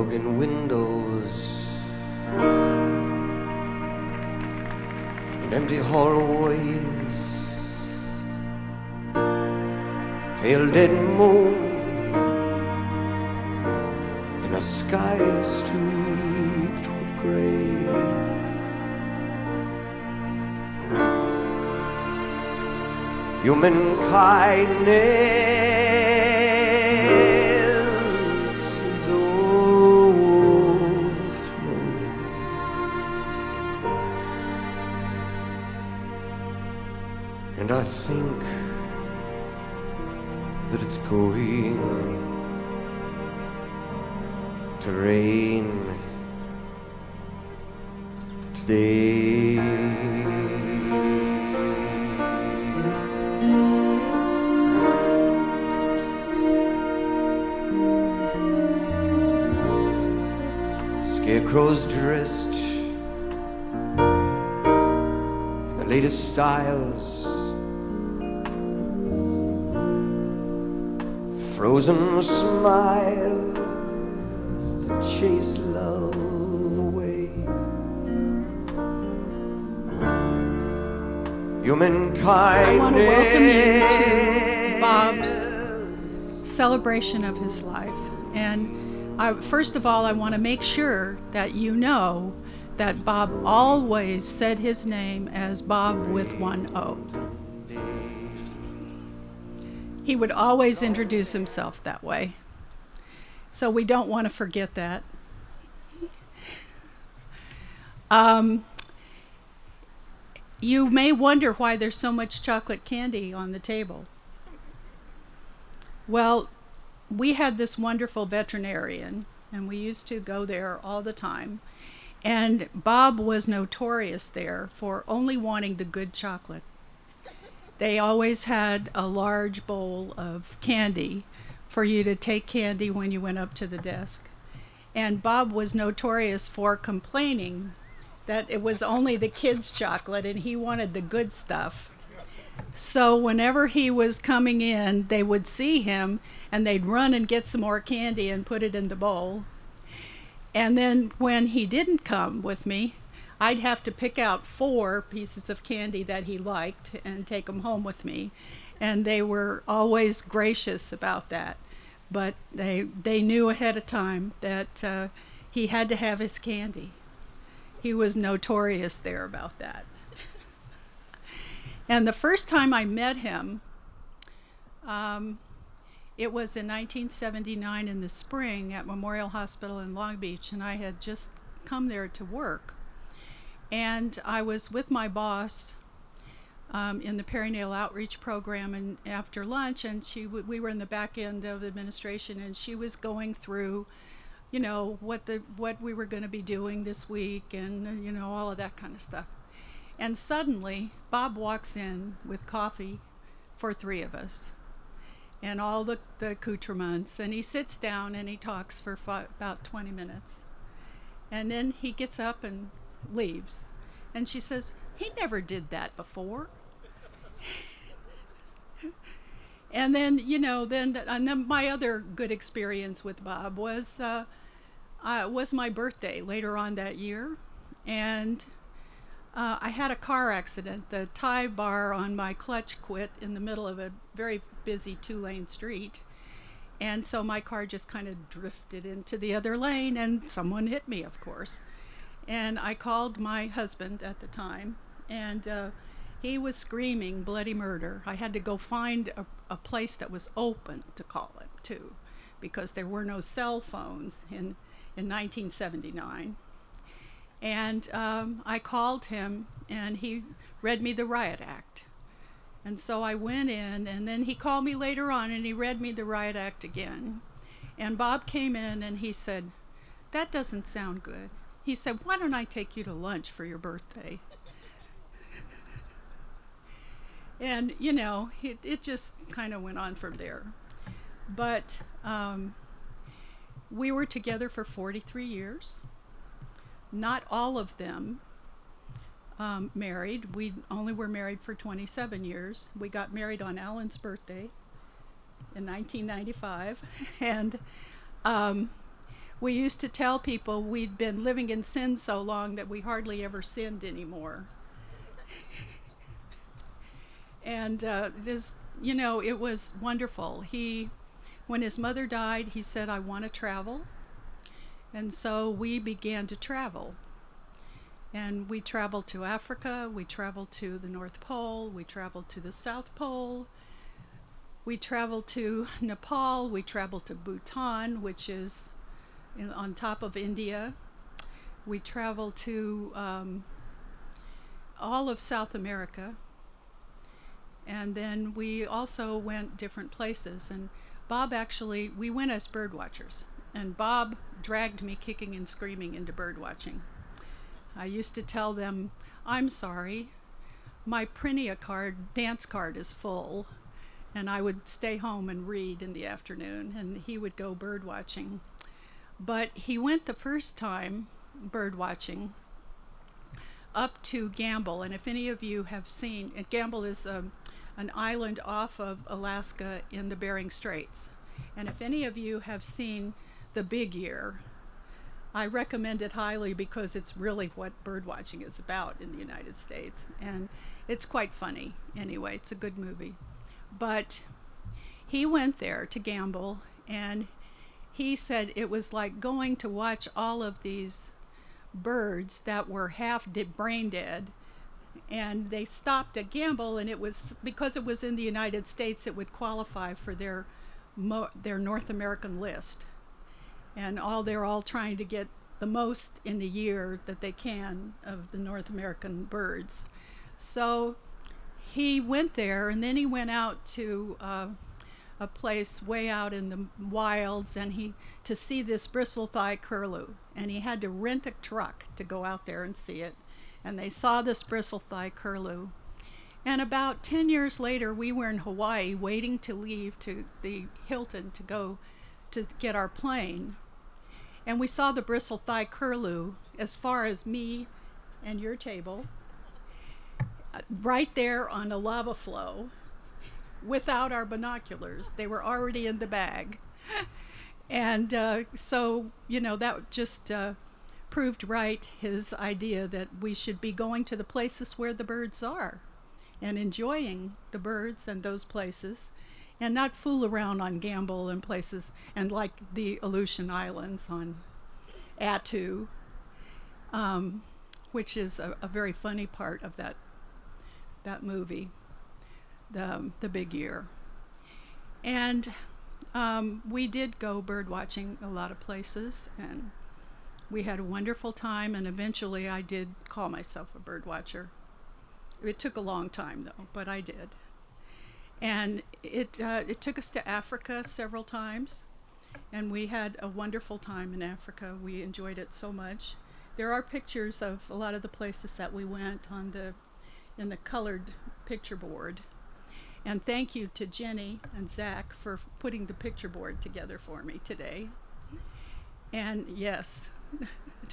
broken windows and empty hallways, pale dead moon in a sky streaked with gray. Human kindness is overflowing, and I think that it's going to rain today. Scarecrows dressed in the latest styles, frozen smiles to chase love away. Human kindness. I want to welcome you to Bob's celebration of his life. And first of all, I want to make sure that you know that Bob always said his name as Bob with one O. He would always introduce himself that way. So we don't want to forget that. You may wonder why there's so much chocolate candy on the table. Well, we had this wonderful veterinarian, and we used to go there all the time. And Bob was notorious there for only wanting the good chocolate. They always had a large bowl of candy for you to take candy when you went up to the desk. And Bob was notorious for complaining that it was only the kids' chocolate and he wanted the good stuff. So whenever he was coming in, they would see him and they'd run and get some more candy and put it in the bowl. And then when he didn't come with me, I'd have to pick out 4 pieces of candy that he liked and take them home with me. And they were always gracious about that. But they knew ahead of time that he had to have his candy. He was notorious there about that. And the first time I met him, it was in 1979 in the spring at Memorial Hospital in Long Beach, and I had just come there to work. And I was with my boss in the perinatal outreach program, and after lunch, and we were in the back end of administration, and she was going through, you know, what we were going to be doing this week, and you know, all of that kind of stuff. And suddenly, Bob walks in with coffee for 3 of us, and all the accoutrements, and he sits down and he talks for about 20 minutes, and then he gets up and leaves. And she says, he never did that before. And then, you know, then my other good experience with Bob was my birthday later on that year. And I had a car accident. The tie bar on my clutch quit in the middle of a very busy 2-lane street. And so my car just kind of drifted into the other lane, and someone hit me, of course. And I called my husband at the time, and he was screaming bloody murder. I had to go find a place that was open to call him to, because there were no cell phones in 1979. And I called him, and he read me the Riot Act. And so I went in, and then he called me later on, and he read me the Riot Act again. And Bob came in, and he said, that doesn't sound good. He said, why don't I take you to lunch for your birthday? And, you know, it just kind of went on from there. But we were together for 43 years. Not all of them married. We only were married for 27 years. We got married on Alan's birthday in 1995. And we used to tell people we'd been living in sin so long that we hardly ever sinned anymore. And this, you know, it was wonderful. When his mother died, he said, I want to travel. And so we began to travel. And we traveled to Africa, we traveled to the North Pole, we traveled to the South Pole, we traveled to Nepal, we traveled to Bhutan, which is on top of India. We traveled to all of South America. And then we also went different places. And Bob actually, we went as bird watchers. And Bob dragged me kicking and screaming into bird watching. I used to tell them, I'm sorry, my Prinia dance card is full. And I would stay home and read in the afternoon, and he would go bird watching. But he went the first time bird watching up to Gamble. And if any of you have seen, and Gamble is an island off of Alaska in the Bering Straits. And if any of you have seen The Big Year, I recommend it highly because it's really what bird watching is about in the United States. And it's quite funny anyway. It's a good movie. But he went there to Gamble, and he said it was like going to watch all of these birds that were half brain dead. And they stopped at Gamble, and it was because it was in the United States, it would qualify for their North American list. And they're all trying to get the most in the year that they can of the North American birds. So he went there, and then he went out to a place way out in the wilds, and to see this bristle-thigh curlew, and he had to rent a truck to go out there and see it. And they saw this bristle-thigh curlew. And about 10 years later, we were in Hawaii waiting to leave to the Hilton to go to get our plane. And we saw the bristle-thigh curlew as far as me and your table, right there on a lava flow without our binoculars. They were already in the bag. And so, you know, that just proved right his idea that we should be going to the places where the birds are and enjoying the birds and those places, and not fool around on Gamble and places, and like the Aleutian Islands on Attu, which is a very funny part of that movie, the Big Year. And we did go bird watching a lot of places, and we had a wonderful time, and eventually I did call myself a bird watcher. It took a long time though, but I did. And it took us to Africa several times, and we had a wonderful time in Africa. We enjoyed it so much. There are pictures of a lot of the places that we went in the colored picture board. And thank you to Jenny and Zach for putting the picture board together for me today. And yes,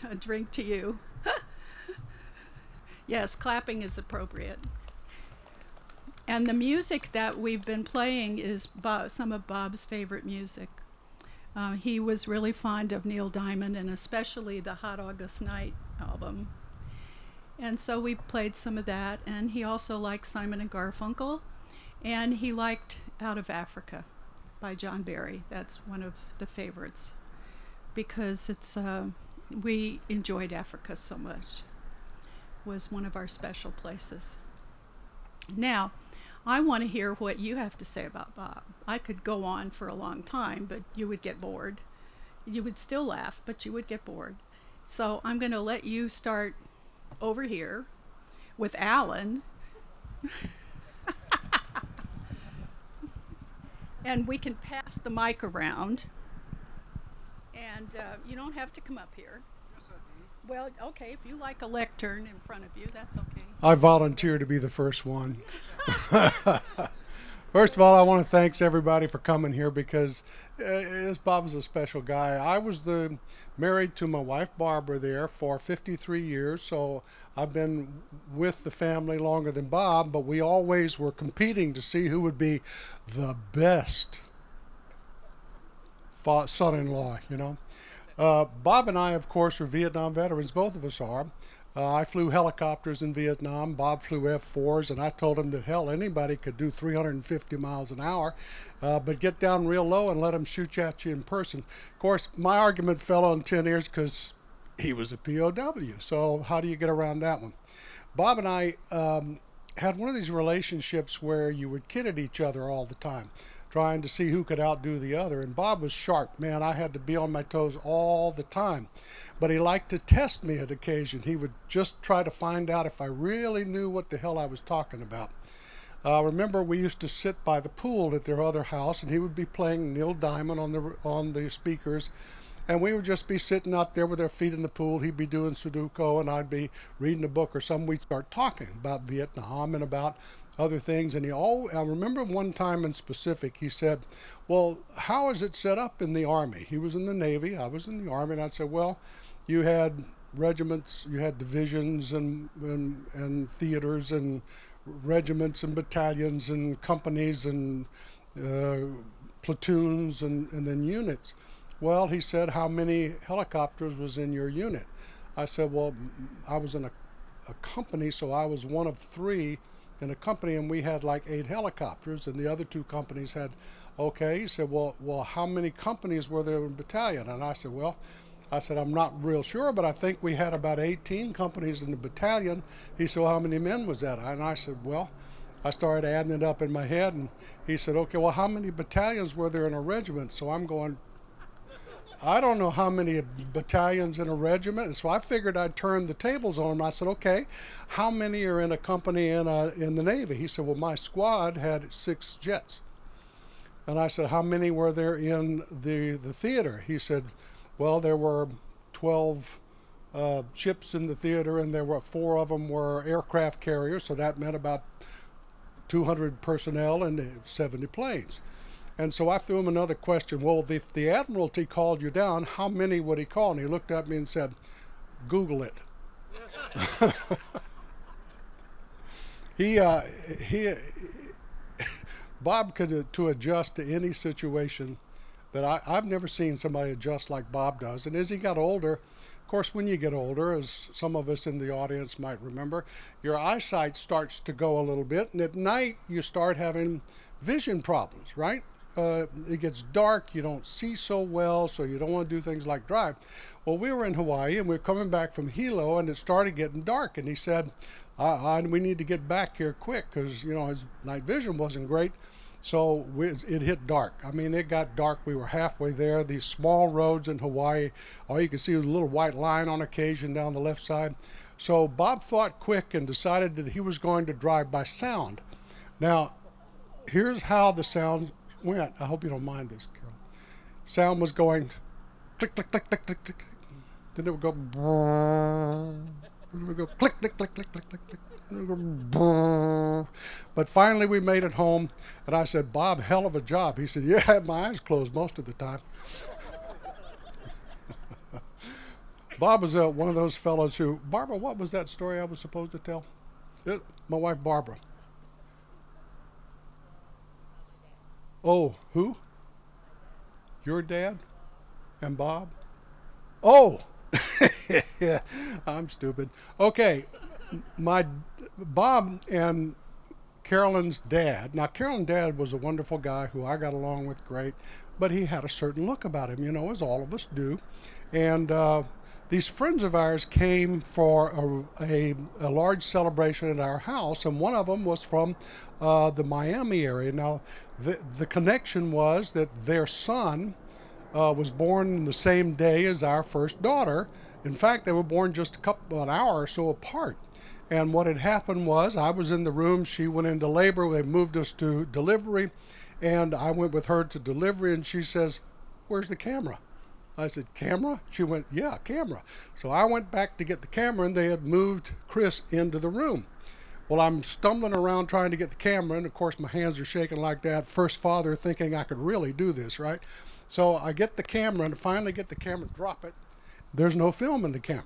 a drink to you. Yes, clapping is appropriate. And the music that we've been playing is some of Bob's favorite music. He was really fond of Neil Diamond, and especially the Hot August Night album. And so we played some of that, and he also liked Simon and Garfunkel, and he liked Out of Africa by John Barry. That's one of the favorites, because we enjoyed Africa so much. It was one of our special places. Now, I want to hear what you have to say about Bob. I could go on for a long time, but you would get bored. You would still laugh, but you would get bored. So I'm going to let you start over here with Alan. And we can pass the mic around. And you don't have to come up here. Yes, I do. Well, okay, if you like a lectern in front of you, that's okay. I volunteer to be the first one. First of all, I want to thank everybody for coming here, because Bob's a special guy. I was married to my wife Barbara there for 53 years, so I've been with the family longer than Bob, but we always were competing to see who would be the best son-in-law, you know. Bob and I, of course, are Vietnam veterans. Both of us are. I flew helicopters in Vietnam. Bob flew F-4s, and I told him that, hell, anybody could do 350 miles an hour, but get down real low and let them shoot at you in person. Of course, my argument fell on 10 ears because he was a POW. So how do you get around that one? Bob and I had one of these relationships where you would kid at each other all the time, trying to see who could outdo the other. And Bob was sharp, man. I had to be on my toes all the time. But he liked to test me at occasion. He would just try to find out if I really knew what the hell I was talking about. Remember, we used to sit by the pool at their other house, and he would be playing Neil Diamond on the speakers, and we would just be sitting out there with our feet in the pool. He'd be doing Sudoku, and I'd be reading a book or something. We'd start talking about Vietnam and about other things. And I remember one time in specific, he said, well, how is it set up in the Army? He was in the Navy, I was in the Army, and I said, well, you had regiments, you had divisions and theaters and regiments and battalions and companies and platoons and then units. Well, he said, how many helicopters was in your unit? I said, well, I was in a company, so I was one of 3 in a company, and we had like 8 helicopters, and the other 2 companies had, okay. He said, well, how many companies were there in a battalion? And I said, I'm not real sure, but I think we had about 18 companies in the battalion. He said, well, how many men was that? And I said, well, I started adding it up in my head, and he said, okay, well, how many battalions were there in a regiment? So I'm going, I don't know how many battalions in a regiment. And so I figured I'd turn the tables on him. I said, okay, how many are in a company in the Navy? He said, well, my squad had 6 jets. And I said, how many were there in the theater? He said, well, there were 12 ships in the theater, and there were 4 of them were aircraft carriers, so that meant about 200 personnel and 70 planes. And so I threw him another question. Well, if the Admiralty called you down, how many would he call? And he looked at me and said, Google it. Bob could to adjust to any situation that I've never seen somebody adjust like Bob does. And as he got older, of course, when you get older, as some of us in the audience might remember, your eyesight starts to go a little bit, and at night you start having vision problems, right? It gets dark, you don't see so well, so you don't want to do things like drive. Well, we were in Hawaii, and we were coming back from Hilo, and it started getting dark, and he said, we need to get back here quick, because, you know, his night vision wasn't great. So it hit dark. I mean, it got dark. We were halfway there. These small roads in Hawaii, all you could see was a little white line on occasion down the left side. So Bob thought quick and decided that he was going to drive by sound. Now, here's how the sound went. I hope you don't mind this, Carol. Sound was going click, click, click, click, click, click. Then it would go brrrr. Then it would go click, click, click, click, click, click, click. But finally we made it home, and I said, Bob, hell of a job. He said, yeah, I had my eyes closed most of the time. Bob was one of those fellows who, Barbara, what was that story I was supposed to tell? My wife, Barbara. Oh, who? Your dad and Bob? Oh, yeah, I'm stupid. Okay. My Bob and Carolyn's dad. Now, Carolyn's dad was a wonderful guy who I got along with great, but he had a certain look about him, you know, as all of us do. And these friends of ours came for a large celebration at our house, and one of them was from the Miami area. Now, the connection was that their son was born the same day as our first daughter. In fact, they were born just an hour or so apart. And what had happened was I was in the room, she went into labor, they moved us to delivery, and I went with her to delivery, and she says, where's the camera? I said, camera? She went, yeah, camera. So I went back to get the camera, and they had moved Chris into the room. Well, I'm stumbling around trying to get the camera, and of course my hands are shaking like that. First father thinking I could really do this, right? So I get the camera, and finally get the camera, drop it. There's no film in the camera.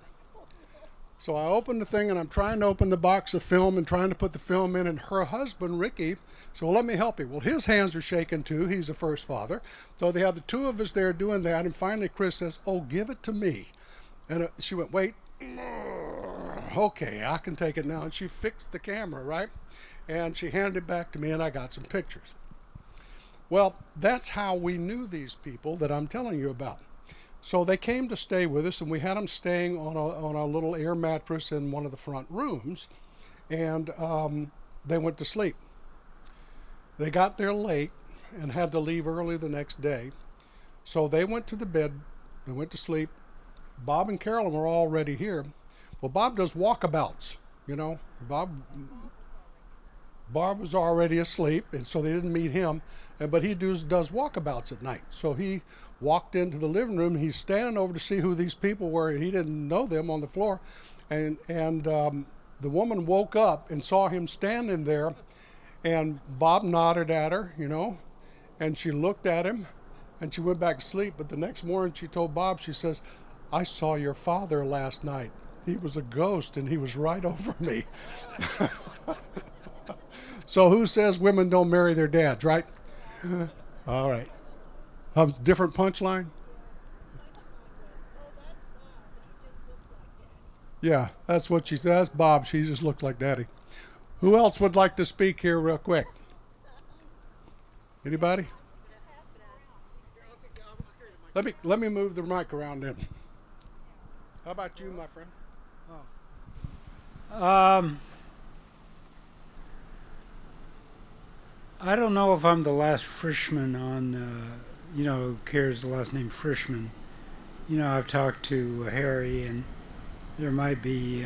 So I opened the thing, and I'm trying to open the box of film and trying to put the film in, and her husband, Ricky, so well, let me help you. Well, his hands are shaking too. He's the first father. So they have the two of us there doing that, and finally Chris says, oh, give it to me. And she went, wait, okay, I can take it now. And she fixed the camera, right? And she handed it back to me, and I got some pictures. Well, that's how we knew these people that I'm telling you about. So they came to stay with us, and we had them staying on a little air mattress in one of the front rooms, and they went to sleep. They got there late and had to leave early the next day. So they went to the bed, they went to sleep. Bob and Carolyn were already here. Well, Bob does walkabouts, you know. Bob was already asleep, and so they didn't meet him. But he does walkabouts at night. So he walked into the living room. He's standing over to see who these people were. He didn't know them on the floor. And the woman woke up and saw him standing there. And Bob nodded at her, you know. And she looked at him, and she went back to sleep. But the next morning she told Bob, she says, I saw your father last night. He was a ghost, and he was right over me. So who says women don't marry their dads, right? All right. Different punchline? Yeah, that's what she says. That's Bob. She just looked like Daddy. Who else would like to speak here real quick? Anybody? Let me move the mic around then. How about you, my friend? I don't know if I'm the last Frishman on, you know, who carries the last name Frishman. You know, I've talked to Harry, and there might be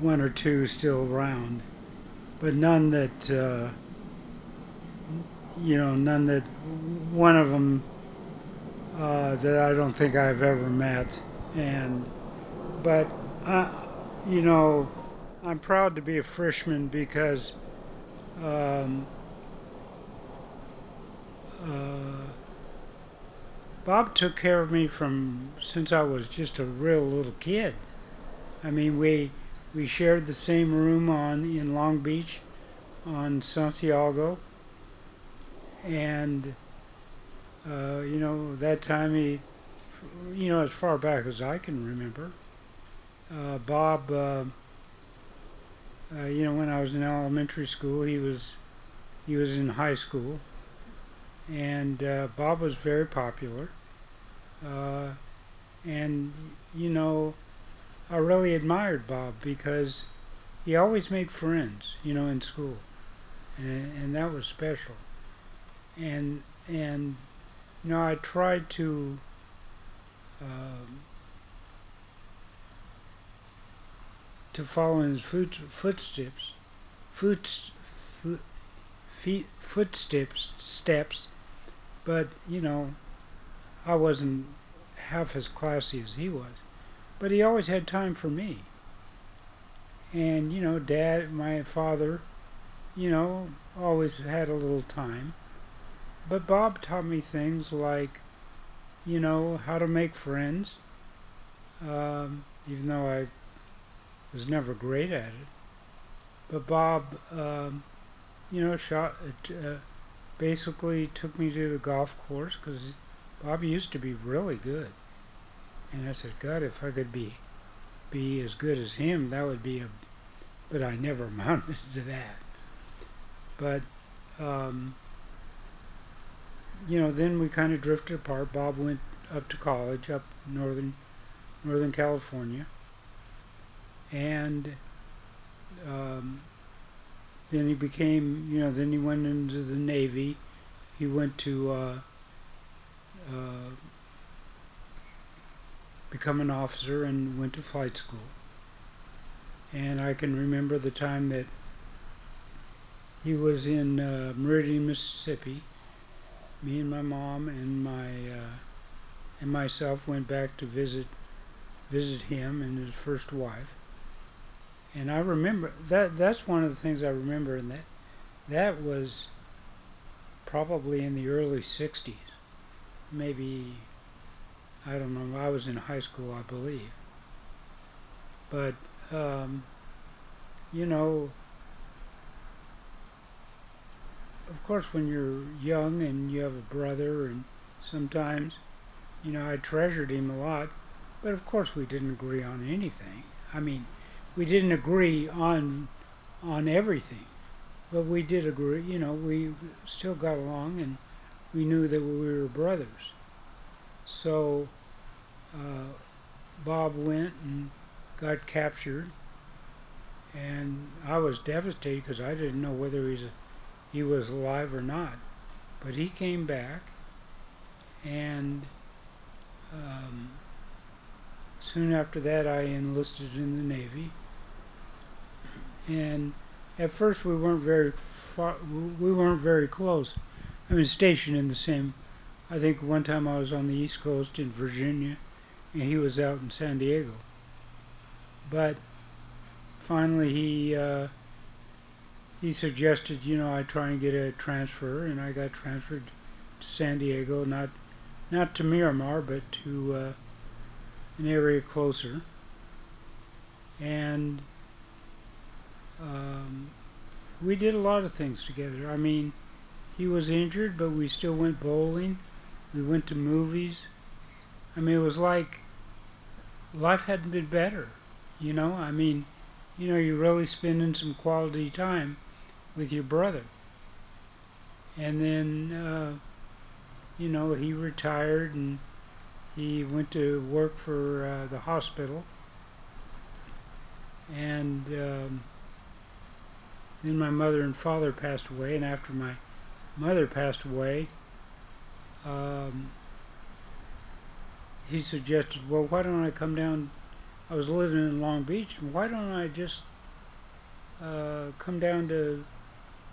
one or two still around, but none that, you know, none that, one of them that I don't think I've ever met. But, you know, I'm proud to be a Frishman because Bob took care of me since I was just a real little kid. I mean, we shared the same room in Long Beach on Santiago, and you know, that time you know, as far back as I can remember, Bob, you know, when I was in elementary school, he was in high school, and Bob was very popular, and you know, I really admired Bob because he always made friends, you know, in school, and that was special, and you know, I tried to follow in his footsteps, but you know, I wasn't half as classy as he was, but he always had time for me. And you know, my father, you know, always had a little time, but Bob taught me things like, you know, how to make friends, even though I was never great at it. But Bob, you know, basically took me to the golf course, because Bob used to be really good. And I said, God, if I could be as good as him, that would be but I never amounted to that. But, you know, then we kind of drifted apart. Bob went up to college, up Northern California. And then he became, you know, then he went into the Navy. He went to become an officer and went to flight school. And I can remember the time that he was in Meridian, Mississippi. Me and my mom and myself went back to visit him and his first wife. And I remember that's one of the things I remember, and that was probably in the early 60s. Maybe, I don't know, I was in high school, I believe. But, you know, of course when you're young and you have a brother, and sometimes, you know, I treasured him a lot, but of course we didn't agree on anything. I mean, we didn't agree on everything, but we did agree, you know, we still got along, and we knew that we were brothers. So Bob went and got captured, and I was devastated because I didn't know whether he was alive or not. But he came back, and soon after that I enlisted in the Navy. And at first we weren't very close. I was stationed in the same, I think one time I was on the East Coast in Virginia, and he was out in San Diego. But finally he suggested, you know, I try and get a transfer, and I got transferred to San Diego, not to Miramar, but to an area closer. And we did a lot of things together. I mean, he was injured, but we still went bowling. We went to movies. I mean, it was like life hadn't been better, you know? I mean, you know, you're really spending some quality time with your brother. And then, you know, he retired, and he went to work for the hospital. And then my mother and father passed away, and after my mother passed away, he suggested, well, why don't I come down? I was living in Long Beach, and why don't I just come down to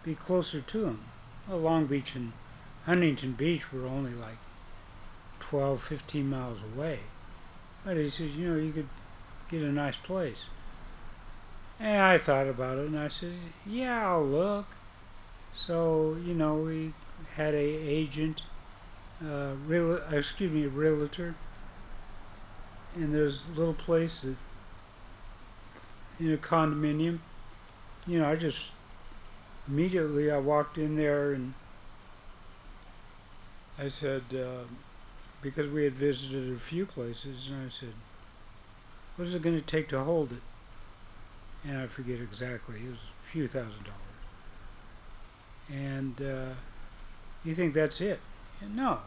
be closer to him? Well, Long Beach and Huntington Beach were only like 12, 15 miles away. But he says, you know, you could get a nice place. And I thought about it, and I said, yeah, I'll look. So, you know, we had a agent, a realtor, and there's a little place that, in a condominium. You know, I just immediately I walked in there, and I said, because we had visited a few places, and I said, what is it going to take to hold it? And I forget exactly, it was a few $1,000s. And you think that's it? And no.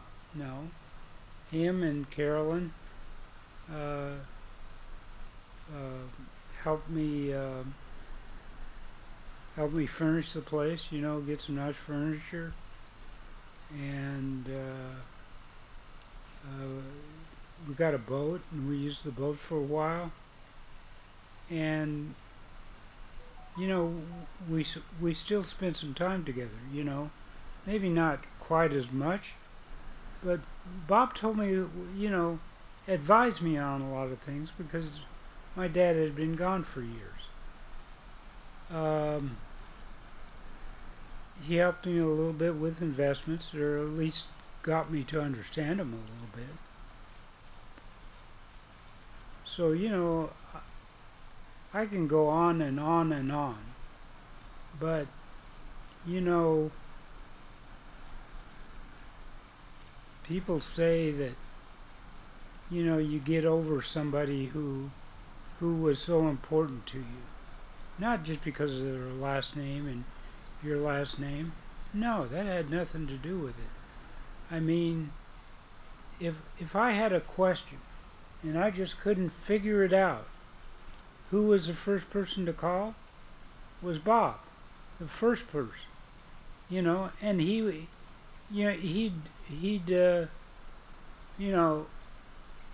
Him and Carolyn helped me furnish the place, you know, get some nice furniture. And we got a boat, and we used the boat for a while. And you know, we still spent some time together, you know. Maybe not quite as much, but Bob told me, you know, advised me on a lot of things because my dad had been gone for years. He helped me a little bit with investments, or at least got me to understand them a little bit. So, you know, I can go on and on and on, but, you know, people say that, you know, you get over somebody who was so important to you, not just because of their last name and your last name. No, that had nothing to do with it. I mean, if I had a question and I just couldn't figure it out, who was the first person to call? Was Bob, the first person, you know. And he, you know, he'd you know,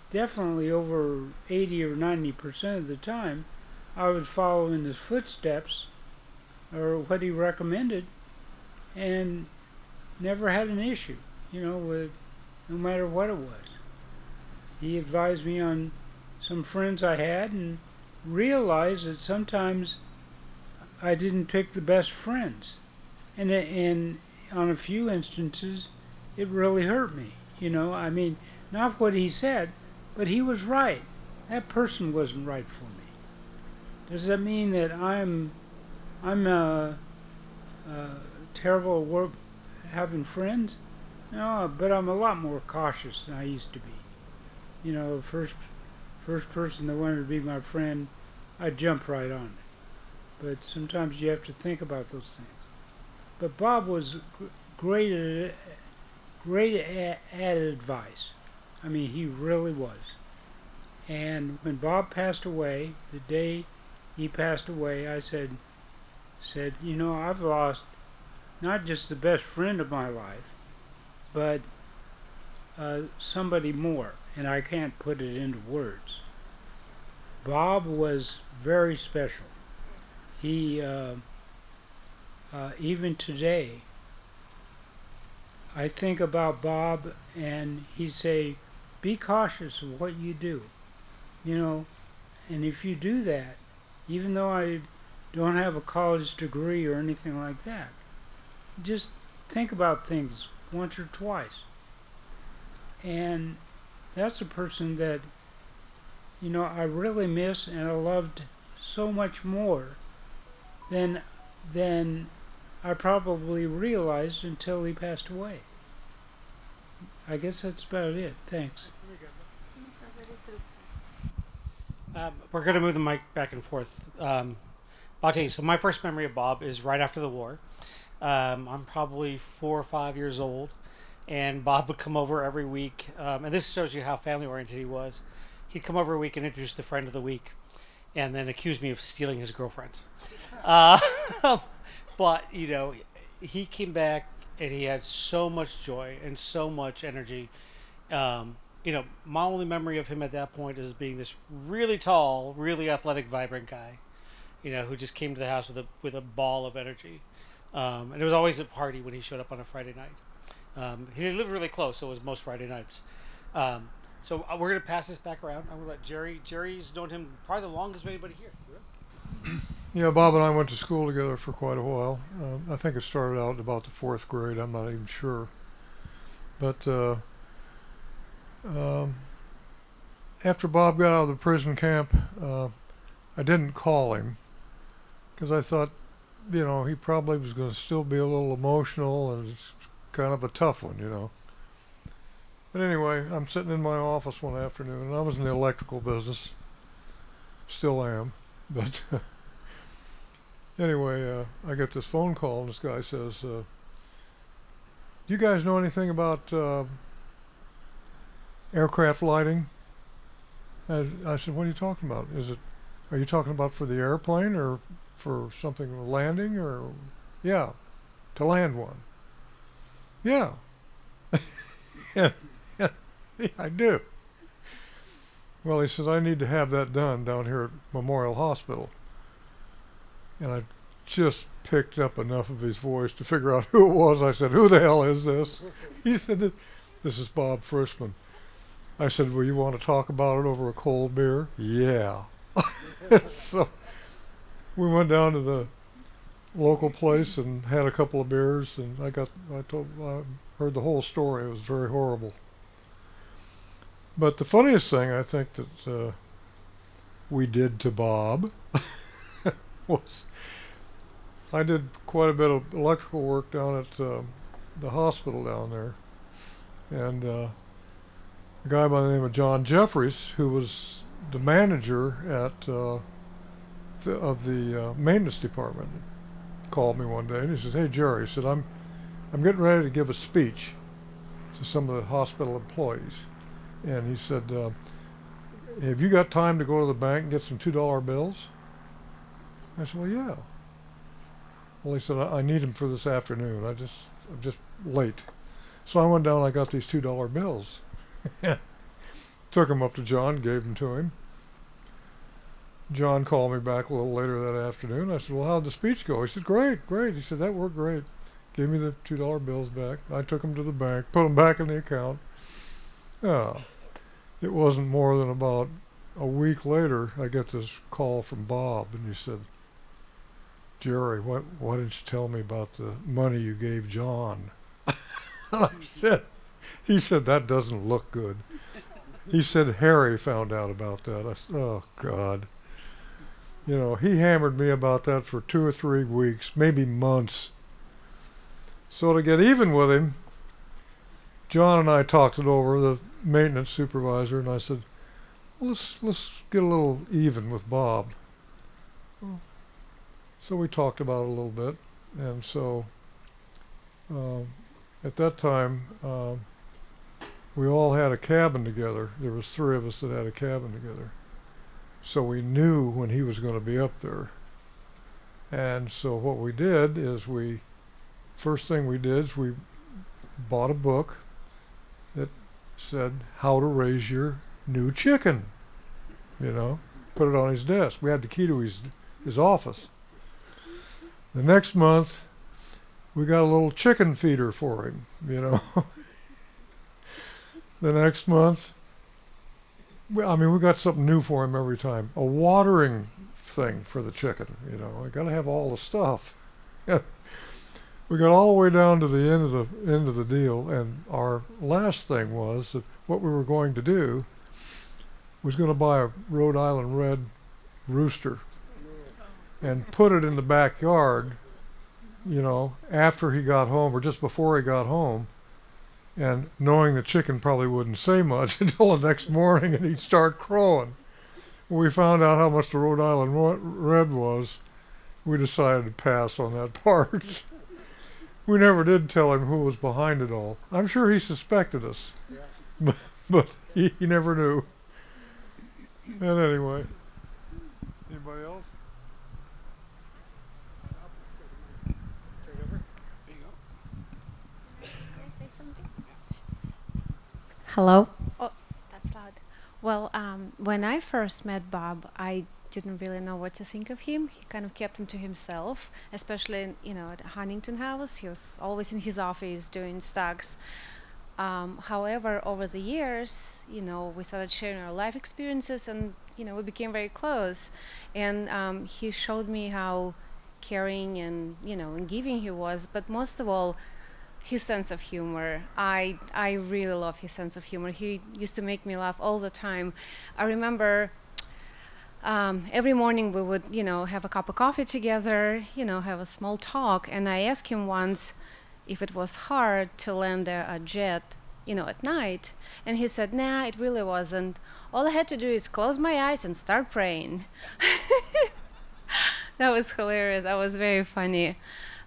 definitely over 80 or 90% of the time, I would follow in his footsteps or what he recommended, and never had an issue, you know, with no matter what it was. He advised me on some friends I had, and realized that sometimes I didn't pick the best friends, and on a few instances it really hurt me, you know. I mean, not what he said, but he was right. That person wasn't right for me, Does that mean that I'm terrible at work having friends? No, but I'm a lot more cautious than I used to be. You know, first person that wanted to be my friend, I jumped right on it. But sometimes you have to think about those things. But Bob was great at advice. I mean, he really was. And when Bob passed away, the day he passed away, I said, you know, I've lost not just the best friend of my life, but somebody more, and I can't put it into words. Bob was very special. He, even today, I think about Bob, and he'd say, be cautious of what you do, you know, and if you do that, even though I don't have a college degree or anything like that, just think about things once or twice. And that's a person that, you know, I really miss and I loved so much more than I probably realized until he passed away. I guess that's about it. Thanks. We're going to move the mic back and forth. I'll tell you, so my first memory of Bob is right after the war. I'm probably 4 or 5 years old, and Bob would come over every week. And this shows you how family-oriented he was. He'd come over a week and introduce the friend of the week, and then accuse me of stealing his girlfriends. But, you know, he came back, and he had so much joy and so much energy. You know, my only memory of him at that point is being this really tall, really athletic, vibrant guy, you know, who just came to the house with a ball of energy. And it was always a party when he showed up on a Friday night. He lived really close, so it was most Friday nights. So we're going to pass this back around. I'm going to let Jerry. Jerry's known him probably the longest of anybody here. Yeah, Bob and I went to school together for quite a while. I think it started out about the 4th grade. I'm not even sure. But after Bob got out of the prison camp, I didn't call him because I thought, you know, he probably was going to still be a little emotional and it's kind of a tough one, you know. But anyway, I'm sitting in my office one afternoon, and I was in the electrical business. Still am. But anyway, I get this phone call, and this guy says, do you guys know anything about aircraft lighting? I said, what are you talking about? Are you talking about for the airplane or for something landing? Or yeah, to land one. Yeah. Yeah, I do. Well, he says, I need to have that done down here at Memorial Hospital. And I just picked up enough of his voice to figure out who it was. I said, who the hell is this? He said, this is Bob Frishman. I said, well, you want to talk about it over a cold beer? Yeah. So we went down to the local place and had a couple of beers, and I heard the whole story. It was very horrible. But the funniest thing I think that we did to Bob was I did quite a bit of electrical work down at the hospital down there, and a guy by the name of John Jeffries, who was the manager at the maintenance department, called me one day and he said, "Hey Jerry," he said, "I'm getting ready to give a speech to some of the hospital employees," and he said, "Have you got time to go to the bank and get some $2 bills?" I said, "Well, yeah." Well, he said, "I need them for this afternoon. I'm just late." So I went down and I got these $2 bills. Took them up to John, gave them to him. John called me back a little later that afternoon. I said, "Well, how'd the speech go?" He said, "Great, great." He said, "That worked great." Gave me the $2 bills back. I took them to the bank, put them back in the account. It wasn't more than about a week later, I get this call from Bob, and he said, "Jerry, why didn't you tell me about the money you gave John?" He said, "That doesn't look good." He said, "Harry found out about that." I said, "Oh, God." You know, he hammered me about that for 2 or 3 weeks, maybe months. So to get even with him, John and I talked it over, the maintenance supervisor, and I said, well, let's get a little even with Bob. So we talked about it a little bit, and so at that time we all had a cabin together. There was 3 of us that had a cabin together, so we knew when he was going to be up there. And so what we did is first thing we did is we bought a book that said how to raise your new chicken, you know, put it on his desk. We had the key to his office. The next month, we got a little chicken feeder for him, you know. The next month, we got something new for him every time. A watering thing for the chicken, you know. I got to have all the stuff. We got all the way down to the end of the deal, and our last thing was that what we were going to do was going to buy a Rhode Island red rooster and put it in the backyard, you know, after he got home or just before he got home, and knowing the chicken probably wouldn't say much until the next morning and he'd start crowing. When we found out how much the Rhode Island red was, we decided to pass on that part. We never did tell him who was behind it all. I'm sure he suspected us, but he never knew. And anyway, anybody else? Hello? Oh, that's loud. Well, when I first met Bob, I didn't really know what to think of him. He kind of kept him to himself, especially, you know, at Huntington House. He was always in his office doing stocks. However, over the years, you know, we started sharing our life experiences, and, you know, we became very close. And he showed me how caring and, you know, and giving he was, but most of all, his sense of humor. I really love his sense of humor. He used to make me laugh all the time. I remember every morning we would, you know, have a cup of coffee together, you know, have a small talk. And I asked him once if it was hard to land a jet, you know, at night. And he said, nah, it really wasn't. All I had to do is close my eyes and start praying. That was hilarious. That was very funny.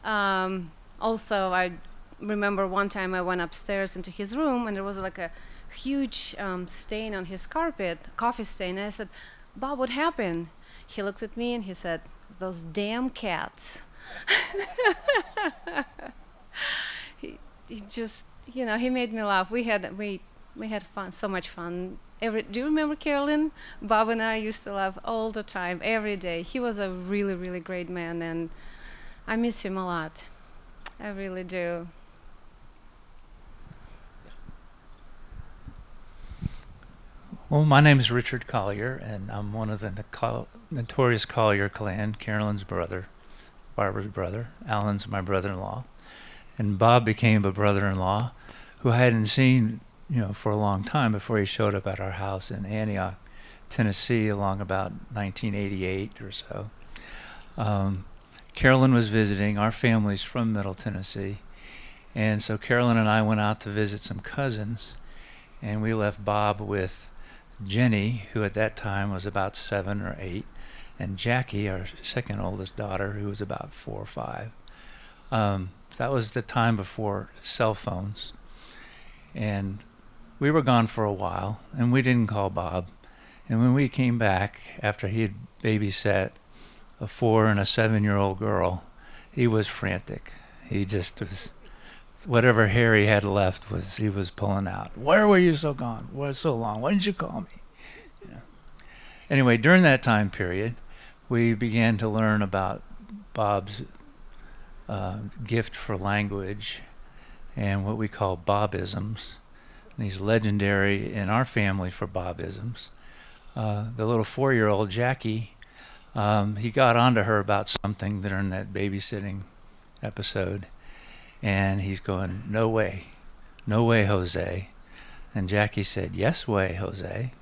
Also, I remember one time I went upstairs into his room, and there was like a huge stain on his carpet, coffee stain. And I said, Bob, what happened? He looked at me and he said, those damn cats. he just, you know, he made me laugh. We had fun, so much fun. Do you remember Carolyn? Bob and I used to laugh all the time, every day. He was a really, really great man, and I miss him a lot. I really do. Well, my name is Richard Collier, and I'm one of the notorious Collier clan, Carolyn's brother, Barbara's brother. Alan's my brother-in-law. And Bob became a brother-in-law who I hadn't seen, you know, for a long time before he showed up at our house in Antioch, Tennessee, along about 1988 or so. Carolyn was visiting. Our family's from Middle Tennessee. And so Carolyn and I went out to visit some cousins, and we left Bob with Jenny, who at that time was about 7 or 8, and Jackie, our second oldest daughter, who was about 4 or 5. That was the time before cell phones. And we were gone for a while, and we didn't call Bob. And when we came back, after he had babysat a 4 and a 7-year-old girl, he was frantic. He just was, whatever hair he had left he was pulling out. Where were you so gone? Why so long? Why didn't you call me? You know. Anyway, during that time period, we began to learn about Bob's gift for language and what we call Bobisms. And he's legendary in our family for Bobisms. The little 4-year-old Jackie, he got onto her about something during that babysitting episode. And he's going, no way, Jose. And Jackie said, yes way, Jose.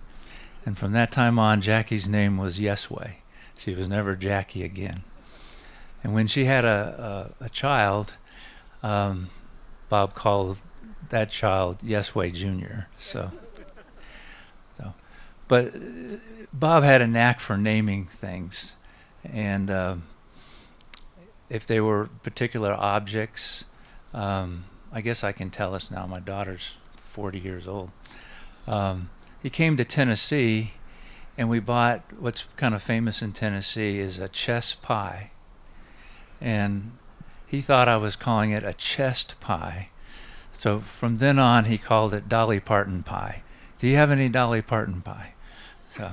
And from that time on, Jackie's name was Yes Way. She was never Jackie again. And when she had a child, Bob called that child Yesway Jr. But Bob had a knack for naming things, and if they were particular objects, I guess I can tell us now. My daughter's 40 years old. He came to Tennessee, and we bought what's kind of famous in Tennessee is a chess pie. And he thought I was calling it a chest pie. So from then on, he called it Dolly Parton pie. Do you have any Dolly Parton pie? So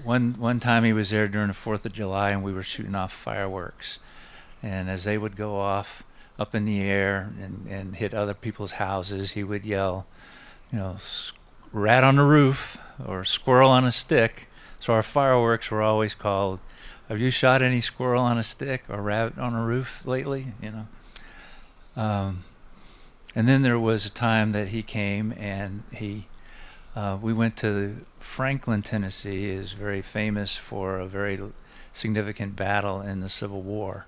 one time he was there during the 4th of July, and we were shooting off fireworks. And as they would go off up in the air and hit other people's houses, he would yell, you know, rat on the roof or squirrel on a stick. So our fireworks were always called, have you shot any squirrel on a stick or rat on a roof lately? You know. And then there was a time that he came, and we went to Franklin, Tennessee. Is very famous for a very significant battle in the Civil War.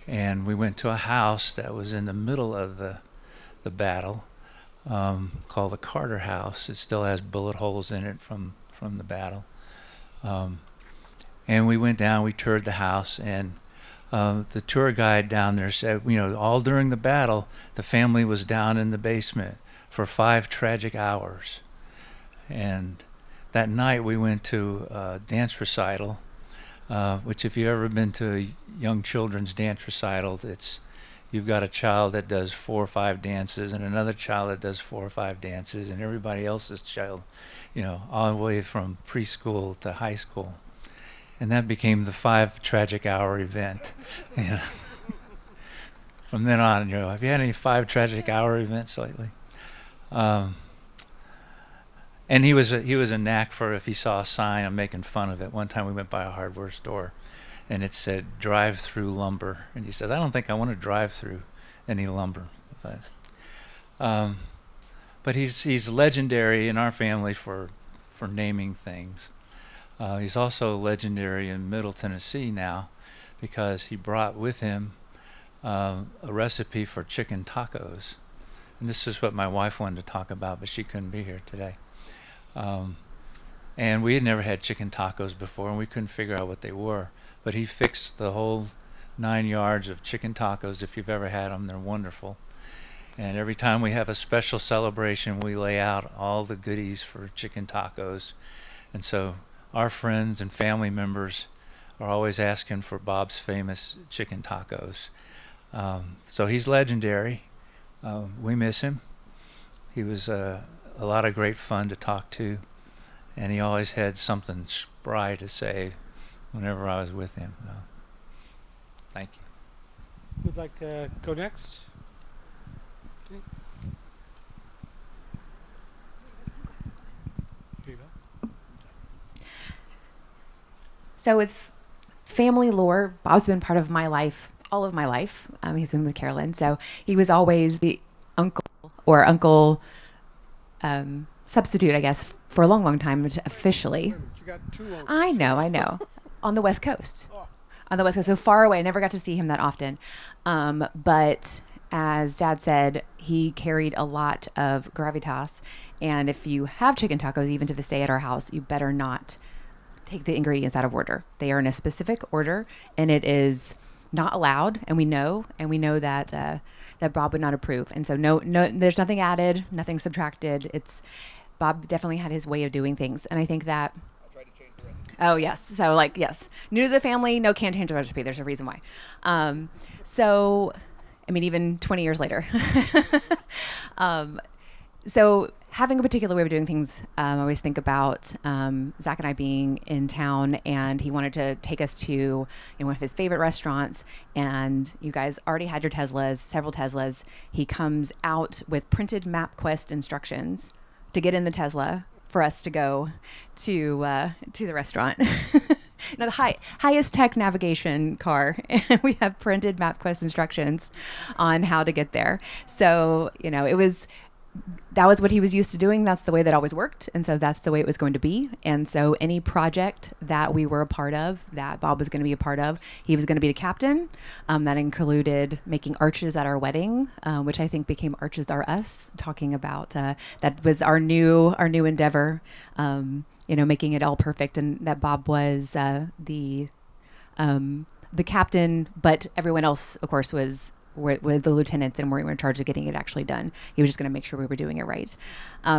And we went to a house that was in the middle of the battle, called the Carter House. It still has bullet holes in it from the battle. And we went down, we toured the house, and the tour guide down there said, you know, all during the battle, the family was down in the basement for 5 tragic hours. And that night we went to a dance recital, which if you've ever been to a young children's dance recital, you've got a child that does 4 or 5 dances and another child that does 4 or 5 dances, and everybody else's child, you know, all the way from preschool to high school. And that became the 5 tragic hour event. You know. From then on, you know, have you had any 5 tragic hour events lately? And he was a knack for, if he saw a sign, I'm making fun of it. One time we went by a hardware store, and it said drive through lumber, and he said, I don't think I want to drive through any lumber. But he's legendary in our family for naming things. He's also legendary in Middle Tennessee now, because he brought with him a recipe for chicken tacos. And this is what my wife wanted to talk about, but she couldn't be here today. And we had never had chicken tacos before, and we couldn't figure out what they were. But he fixed the whole 9 yards of chicken tacos. If you've ever had them, they're wonderful. And every time we have a special celebration, we lay out all the goodies for chicken tacos. And so our friends and family members are always asking for Bob's famous chicken tacos. So he's legendary. We miss him. He was a lot of great fun to talk to, and he always had something spry to say whenever I was with him. Thank you. Who'd like to go next? Okay. Here you go. So with family lore, Bob's been part of my life, all of my life. He's been with Carolyn, so he was always the uncle or uncle substitute, I guess, for a long, long time officially. You got 2 uncles. I know. On the West Coast. Oh. On the West Coast, so far away. I never got to see him that often. But as Dad said, he carried a lot of gravitas. And if you have chicken tacos, even to this day at our house, you better not take the ingredients out of order. They are in a specific order, and it is not allowed. And we know that that Bob would not approve. And so no, there's nothing added, nothing subtracted. Bob definitely had his way of doing things. And I think that oh, yes. So, yes. New to the family, no, can't change the recipe. There's a reason why. So, I mean, even 20 years later. So, having a particular way of doing things, I always think about Zach and I being in town, and he wanted to take us to one of his favorite restaurants, and you guys already had your Teslas, several Teslas. He comes out with printed MapQuest instructions to get in the Tesla for us to go to the restaurant. Now, the highest tech navigation car, and we have printed MapQuest instructions on how to get there. So, it was that was what he was used to doing. That's the way that always worked. And so that's the way it was going to be. And so any project that we were a part of, that Bob was going to be a part of, he was going to be the captain. That included making arches at our wedding, which I think became Arches Are Us, talking about that was our new endeavor, making it all perfect. And that Bob was the captain, but everyone else, of course, was with the lieutenants, and we were in charge of getting it actually done. He was just going to make sure we were doing it right.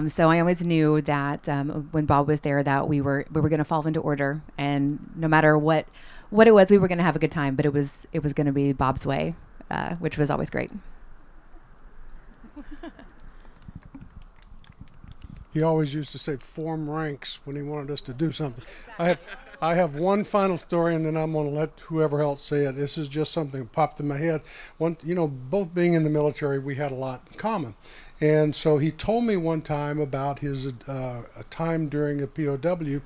So I always knew that when Bob was there, that we were going to fall into order, and no matter what it was, we were going to have a good time. But it was going to be Bob's way, which was always great. He always used to say form ranks when he wanted us to do something. I have one final story, and then I'm going to let whoever else say it. This is just something that popped in my head. Both being in the military, we had a lot in common. And so he told me one time about his a time during a POW,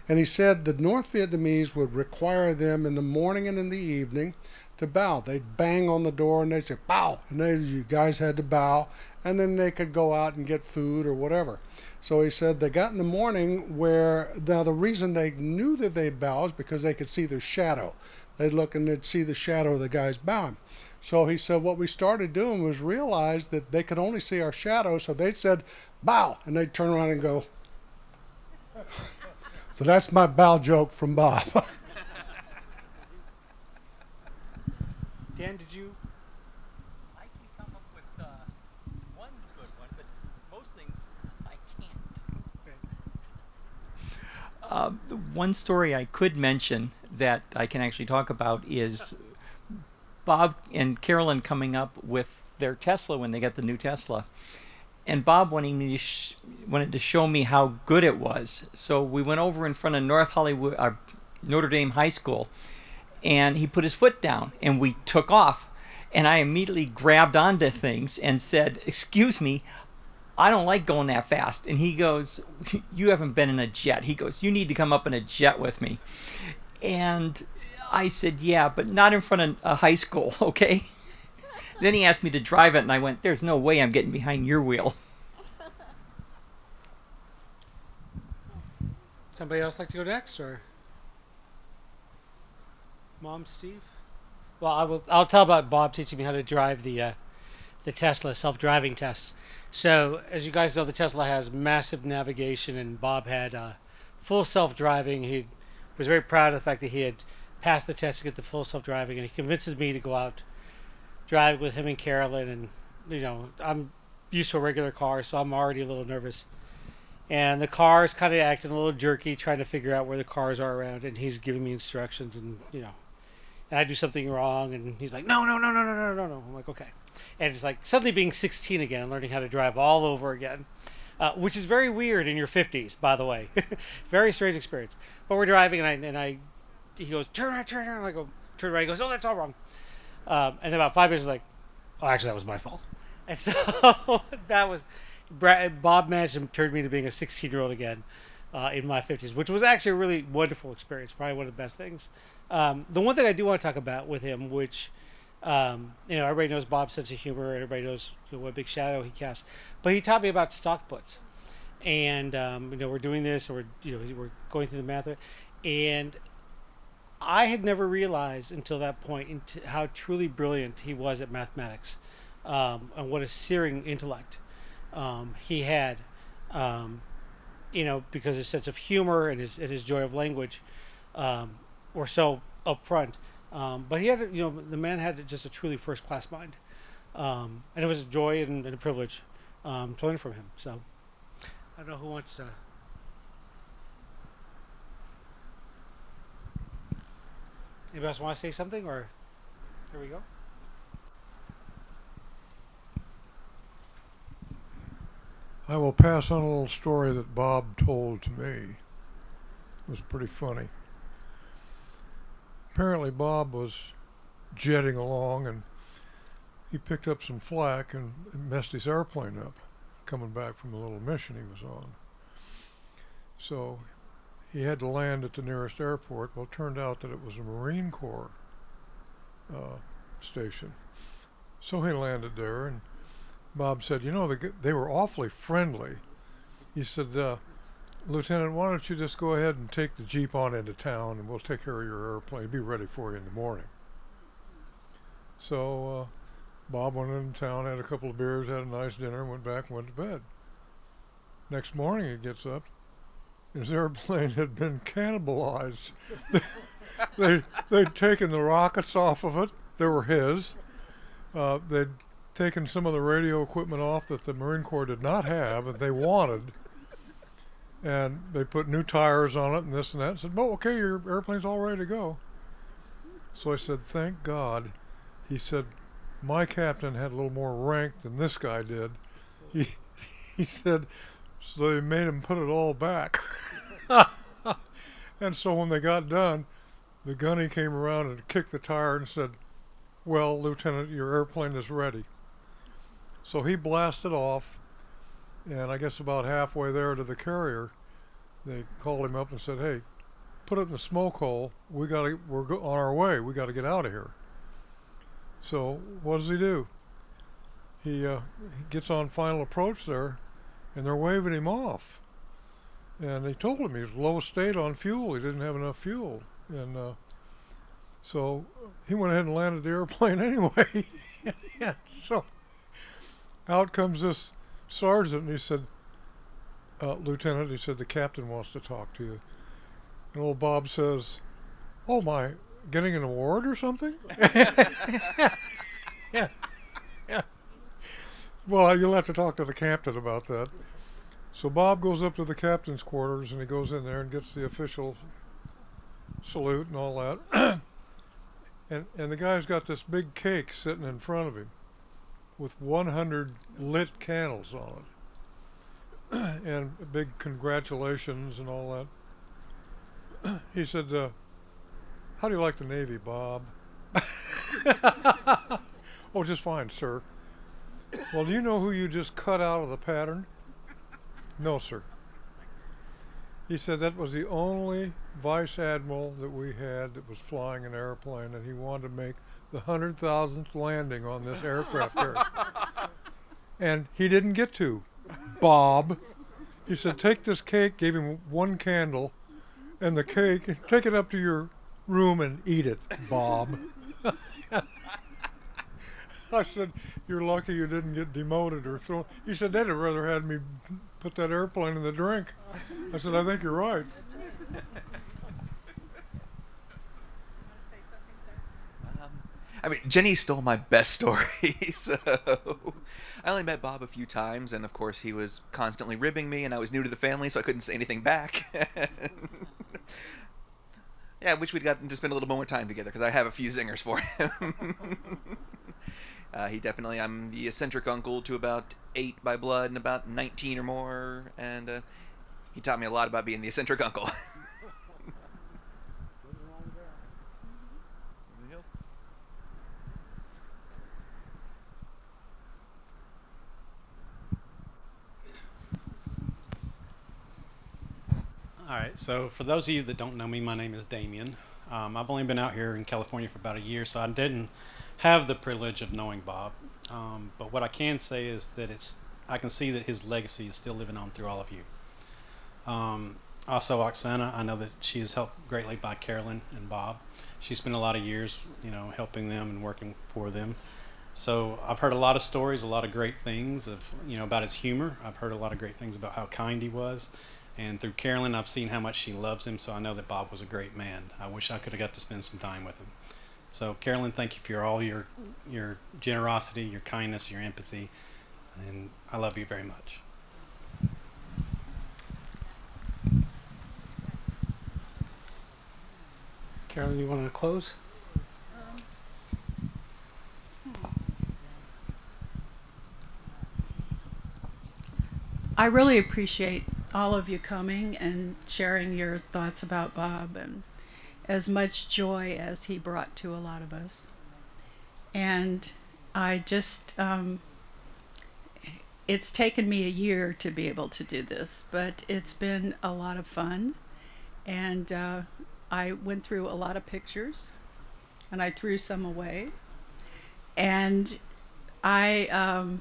and he said the North Vietnamese would require them in the morning and in the evening to bow. They'd bang on the door and they'd say, bow. And you guys had to bow, and then they could go out and get food or whatever. So he said they got in the morning where, now the reason they knew that they'd bow is because they could see their shadow. They'd look and they'd see the shadow of the guys bowing. So he said what we started doing was realize that they could only see our shadow, so they'd said, bow, and they'd turn around and go. So that's my bow joke from Bob. Dan, did you? I can come up with one good one, but most things I can't. The one story I could mention that I can actually talk about is Bob and Carolyn coming up with their Tesla when they got the new Tesla. And Bob wanted to show me how good it was. So we went over in front of Notre Dame High School, and he put his foot down, and we took off. And I immediately grabbed onto things and said, "Excuse me, I don't like going that fast." And he goes, "You haven't been in a jet." He goes, "You need to come up in a jet with me." And I said, "Yeah, but not in front of a high school, okay?" Then he asked me to drive it, and I went, "There's no way I'm getting behind your wheel." Somebody else like to go next, or Mom, Steve? Well, I'll tell about Bob teaching me how to drive the Tesla self-driving test. So, as you guys know, the Tesla has massive navigation, and Bob had full self-driving. He was very proud of the fact that he had passed the test to get the full self-driving, and he convinces me to go out drive with him and Carolyn. And I'm used to a regular car, so I'm already a little nervous. And the car is kind of acting a little jerky, trying to figure out where the cars are around, and he's giving me instructions, and and I do something wrong, and he's like, no. I'm like, okay. And it's like suddenly being 16 again and learning how to drive all over again, which is very weird in your 50s, by the way. Very strange experience. But we're driving, and he goes, turn right. And I go, turn right. He goes, oh, that's all wrong. And then about 5 minutes, like, oh, actually, that was my fault. And so that was, Bob managed to turn me to being a 16-year-old again in my 50s, which was actually a really wonderful experience, probably one of the best things. The one thing I do want to talk about with him, which, everybody knows Bob's sense of humor, and everybody knows what big shadow he casts, but he taught me about stock puts. And, we're doing this, or we're going through the math, and I had never realized until that point how truly brilliant he was at mathematics, and what a searing intellect he had, because his sense of humor and his joy of language were so upfront. But he had, the man had just a truly first-class mind, and it was a joy and a privilege to learn from him. So I don't know who wants to. Anybody else want to say something, or here we go? I will pass on a little story that Bob told to me. It was pretty funny. Apparently Bob was jetting along, and he picked up some flak and messed his airplane up coming back from a little mission he was on. So he had to land at the nearest airport. Well, it turned out that it was a Marine Corps station. So he landed there, and Bob said, you know, they were awfully friendly. He said, Lieutenant, why don't you just go ahead and take the Jeep on into town and we'll take care of your airplane. Be ready for you in the morning. So Bob went into town, had a couple of beers, had a nice dinner, and went back and went to bed. Next morning he gets up. His airplane had been cannibalized. They'd taken the rockets off of it. They were his. They'd taken some of the radio equipment off that the Marine Corps did not have that they wanted. And they put new tires on it and this and that. And said, "Oh, okay, your airplane's all ready to go." So I said, "Thank God." He said, "My captain had a little more rank than this guy did." He said, "So they made him put it all back." And so when they got done, the gunny came around and kicked the tire and said, "Well, Lieutenant, your airplane is ready." So he blasted off, and I guess about halfway there to the carrier, they called him up and said, "Hey, put it in the smoke hole. We're on our way. We got to get out of here." So what does he do? He gets on final approach there, and they're waving him off. And they told him he was low state on fuel. He didn't have enough fuel. And so he went ahead and landed the airplane anyway. Yeah, so out comes this sergeant, and he said, "Lieutenant," he said, "the captain wants to talk to you." And old Bob says, "Oh my, getting an award or something?" Yeah. Well, you'll have to talk to the captain about that. So Bob goes up to the captain's quarters, and he goes in there and gets the official salute and all that. and the guy's got this big cake sitting in front of him with 100 lit candles on it. And a big congratulations and all that. He said, "How do you like the Navy, Bob?" "Oh, just fine, sir." "Well, do you know who you just cut out of the pattern?" "No, sir." He said that was the only vice admiral that we had that was flying an airplane, and he wanted to make the 100,000th landing on this aircraft carrier. And he didn't get to, Bob. He said, "Take this cake," gave him one candle, and the cake, and take it up to your room and eat it, Bob. I said, "You're lucky you didn't get demoted or thrown." He said, "They'd have rather had me put that airplane in the drink." I said, "I think you're right." I mean, Jenny stole my best story, so I only met Bob a few times, and of course he was constantly ribbing me, and I was new to the family, so I couldn't say anything back. Yeah, I wish we'd gotten to spend a little more time together, because I have a few zingers for him. I'm the eccentric uncle to about 8 by blood and about 19 or more, and he taught me a lot about being the eccentric uncle. All right, so for those of you that don't know me, my name is Damien. I've only been out here in California for about a year, so I didn't have the privilege of knowing Bob. But what I can say is that I can see that his legacy is still living on through all of you. Also, Oksana, I know that she is helped greatly by Carolyn and Bob. She spent a lot of years, helping them and working for them. So I've heard a lot of stories, a lot of great things about his humor. I've heard a lot of great things about how kind he was. And through Carolyn, I've seen how much she loves him, so I know that Bob was a great man. I wish I could have got to spend some time with him. So Carolyn, thank you for all your generosity, your kindness, your empathy, and I love you very much. Carolyn, you want to close? I really appreciate all of you coming and sharing your thoughts about Bob and as much joy as he brought to a lot of us. And I just, it's taken me a year to be able to do this, but it's been a lot of fun. And I went through a lot of pictures and I threw some away. And I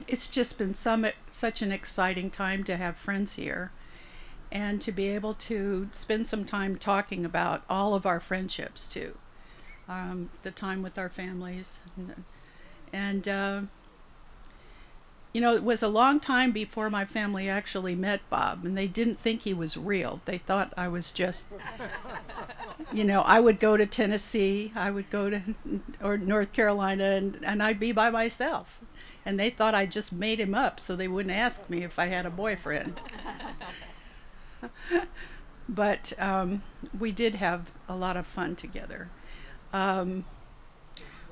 it's just been such an exciting time to have friends here and to be able to spend some time talking about all of our friendships too. The time with our families. And you know, it was a long time before my family actually met Bob, and they didn't think he was real. They thought I was just, you know, I would go to Tennessee, I would go to or North Carolina, and I'd be by myself. And they thought I just made him up so they wouldn't ask me if I had a boyfriend. But we did have a lot of fun together.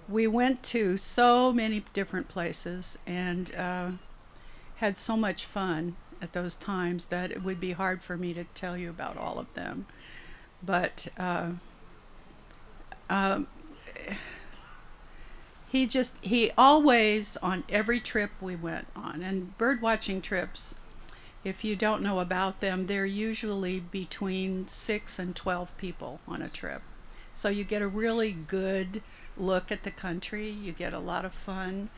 We went to so many different places and had so much fun at those times that it would be hard for me to tell you about all of them. But he always, on every trip we went on, and bird watching trips, if you don't know about them, they're usually between 6 and 12 people on a trip. So you get a really good look at the country, you get a lot of fun,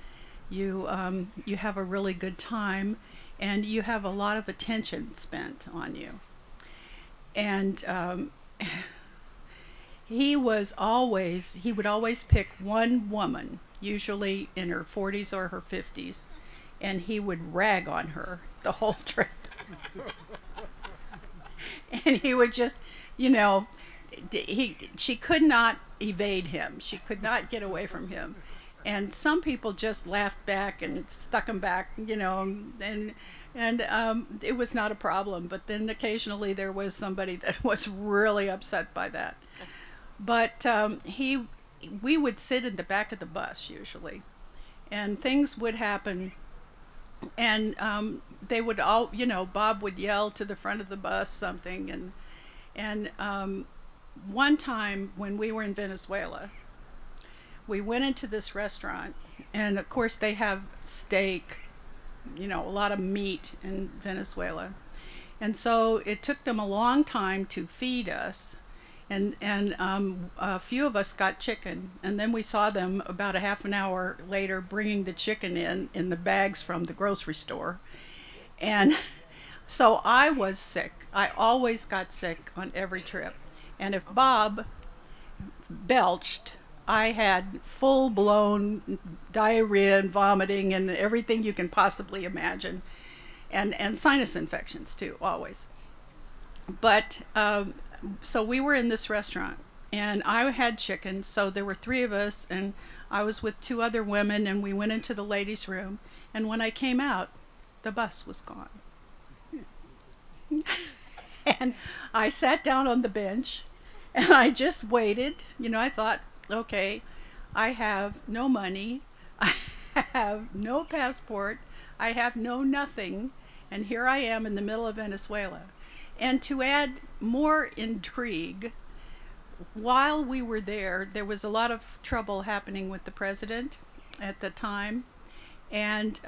you have a really good time, and you have a lot of attention spent on you. And he would always pick one woman, usually in her 40s or her 50s, and he would rag on her the whole trip. And he would just, you know, she could not evade him. She could not get away from him. And some people just laughed back and stuck him back, you know, and it was not a problem. But then occasionally there was somebody that was really upset by that. But we would sit in the back of the bus usually, and things would happen. And they would all, you know, Bob would yell to the front of the bus something, and one time when we were in Venezuela, we went into this restaurant, and of course they have steak, you know, a lot of meat in Venezuela, and so it took them a long time to feed us, and a few of us got chicken, and then we saw them about a half an hour later bringing the chicken in the bags from the grocery store. And so I was sick. I always got sick on every trip. And if Bob belched, I had full-blown diarrhea and vomiting and everything you can possibly imagine. And sinus infections too, always. But so we were in this restaurant, and I had chicken, so there were 3 of us, and I was with 2 other women, and we went into the ladies' room, and when I came out, the bus was gone. And I sat down on the bench, and I just waited. You know, I thought, okay, I have no money, I have no passport, I have no nothing, and here I am in the middle of Venezuela. And to add more intrigue, while we were there was a lot of trouble happening with the president at the time, and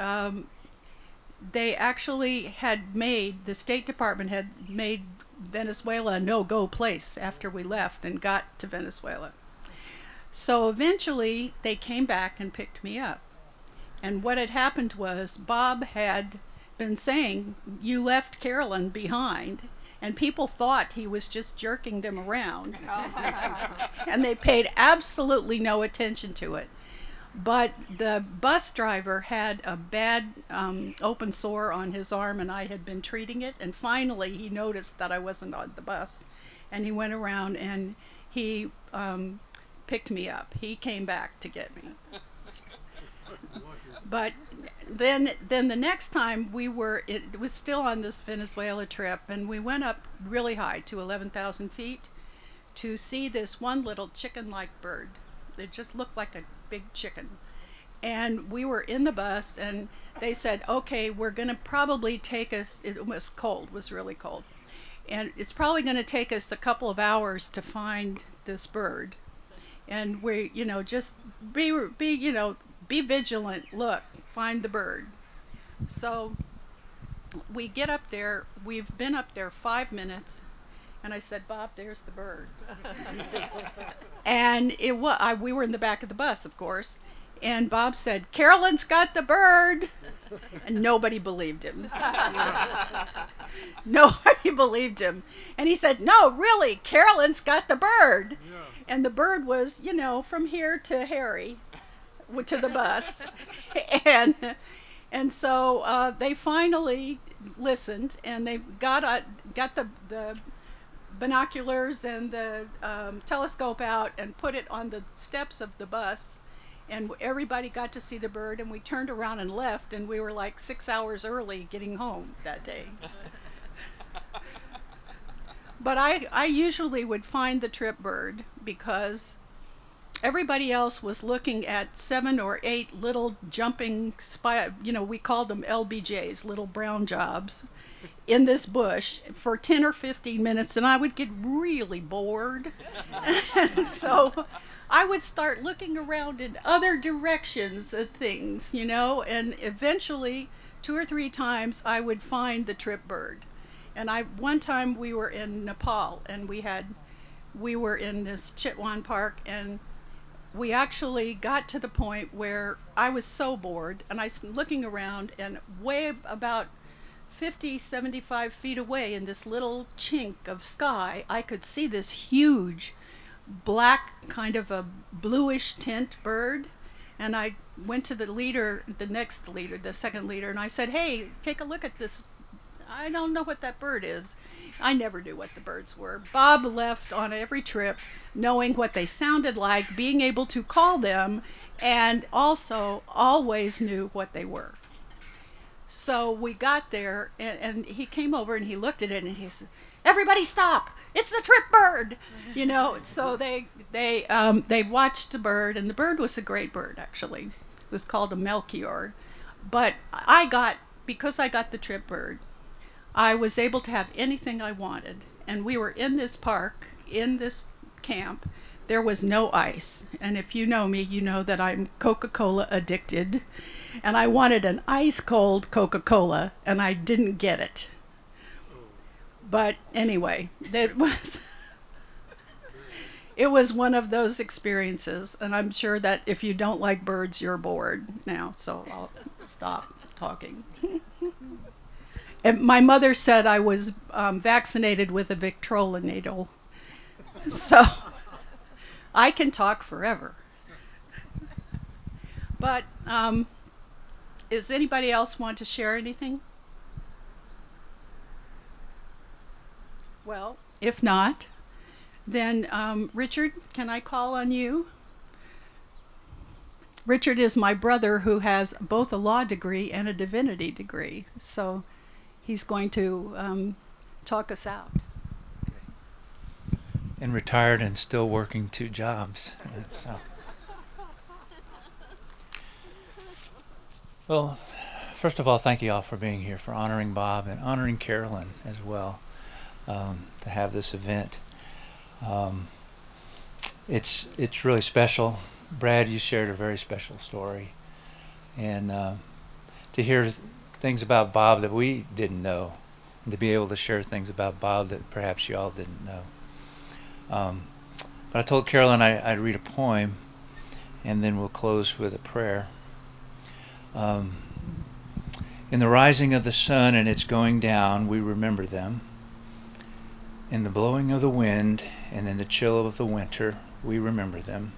they actually had the State Department had made Venezuela a no-go place after we left and got to Venezuela. So eventually they came back and picked me up. And what had happened was Bob had been saying, "You left Carolyn behind," and people thought he was just jerking them around. And they paid absolutely no attention to it. But the bus driver had a bad open sore on his arm, and I had been treating it, and finally he noticed that I wasn't on the bus, and he went around and he picked me up. He came back to get me. But then the next time it was still on this Venezuela trip, and we went up really high to 11,000 feet to see this one little chicken-like bird. It just looked like a big chicken. And we were in the bus, and they said, okay, we're going to probably take us, it was cold, it was really cold, and it's probably going to take us a couple of hours to find this bird. And we, you know, just be vigilant, look, find the bird. So we get up there, we've been up there 5 minutes, and I said, Bob, there's the bird. And we were in the back of the bus, of course, And Bob said, "Carolyn's got the bird." And nobody believed him. Nobody believed him. And he said, "No, really, Carolyn's got the bird." Yeah. And the bird was, you know, from here to Harry, to the bus. And so they finally listened, and they got the binoculars and the telescope out and put it on the steps of the bus. And everybody got to see the bird, and we turned around and left, and we were like 6 hours early getting home that day. But I usually would find the trip bird because everybody else was looking at 7 or 8 little jumping we called them LBJs, little brown jobs, in this bush for 10 or 15 minutes, and I would get really bored. And so I would start looking around in other directions at things, and eventually 2 or 3 times I would find the trip bird. And one time we were in Nepal, and we were in this Chitwan Park, and we actually got to the point where I was so bored, and I was looking around, and way about 50, 75 feet away in this little chink of sky, I could see this huge black, kind of a bluish tint bird. And I went to the second leader, and I said, "Hey, take a look at this. I don't know what that bird is." I never knew what the birds were. Bob left on every trip knowing what they sounded like, being able to call them, and also always knew what they were. So we got there, and he came over and he looked at it, and he said, "Everybody stop! It's the trip bird!" So they watched the bird, and the bird was a great bird, actually. It was called a Melchior. But because I got the trip bird, I was able to have anything I wanted. And we were in this park, in this camp. There was no ice. And if you know me, you know that I'm Coca-Cola addicted. And I wanted an ice-cold Coca-Cola, and I didn't get it. But anyway, it was one of those experiences. And I'm sure that if you don't like birds, you're bored now. So I'll stop talking. And my mother said I was vaccinated with a Victrola needle. So I can talk forever. But does anybody else want to share anything? Well, if not, then Richard, can I call on you? Richard is my brother who has both a law degree and a divinity degree. So he's going to talk us out. And retired and still working 2 jobs. So. Well, first of all, thank you all for being here, for honoring Bob and honoring Carolyn as well, to have this event. It's really special. Brad, you shared a very special story, and to hear things about Bob that we didn't know, and to be able to share things about Bob that perhaps you all didn't know. But I told Carolyn I'd read a poem, and then we'll close with a prayer. In the rising of the sun and its going down, we remember them. In the blowing of the wind and in the chill of the winter, we remember them.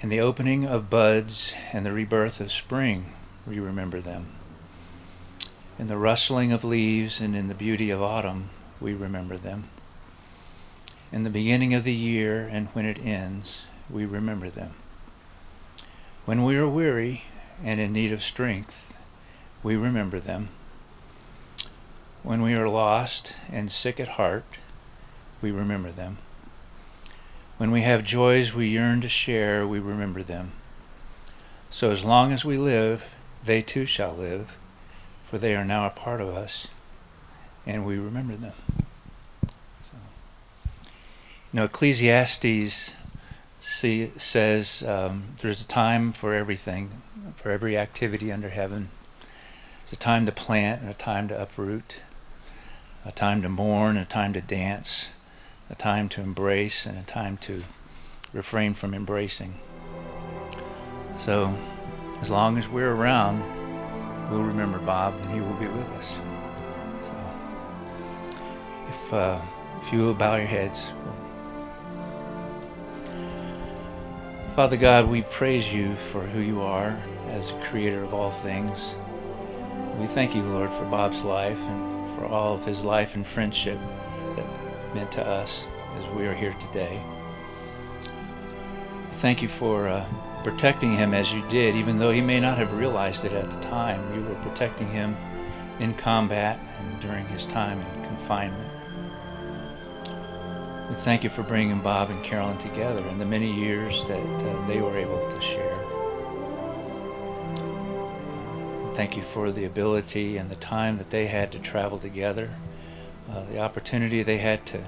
In the opening of buds and the rebirth of spring, we remember them. In the rustling of leaves and in the beauty of autumn, we remember them. In the beginning of the year and when it ends, we remember them. When we are weary and in need of strength, we remember them. When we are lost and sick at heart, we remember them. When we have joys we yearn to share, we remember them. So as long as we live, they too shall live, for they are now a part of us, and we remember them. So, Ecclesiastes says there's a time for everything, for every activity under heaven. It's a time to plant and a time to uproot, a time to mourn, a time to dance, a time to embrace and a time to refrain from embracing. So as long as we're around, we'll remember Bob, and he will be with us. So if you will bow your heads. Father God, we praise you for who you are as the creator of all things. We thank you, Lord, for Bob's life and for all of his life and friendship that meant to us as we are here today. Thank you for protecting him as you did, even though he may not have realized it at the time. You were protecting him in combat and during his time in confinement. We thank you for bringing Bob and Carolyn together and the many years that they were able to share. We thank you for the ability and the time that they had to travel together, the opportunity they had to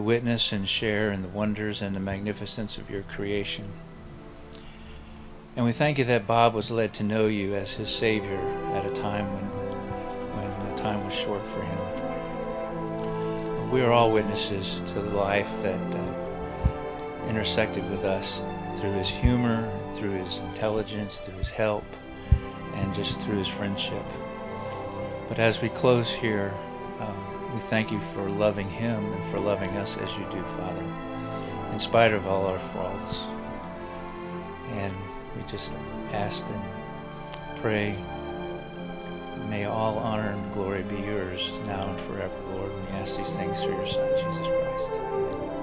witness and share in the wonders and the magnificence of your creation. And we thank you that Bob was led to know you as his Savior at a time when the time was short for him. We are all witnesses to the life that intersected with us through his humor, through his intelligence, through his help, and just through his friendship. But as we close here, we thank you for loving him and for loving us as you do, Father, in spite of all our faults. And we just ask and pray, may all honor and glory be yours now and forever, Lord. And we ask these things through your Son, Jesus Christ. Amen.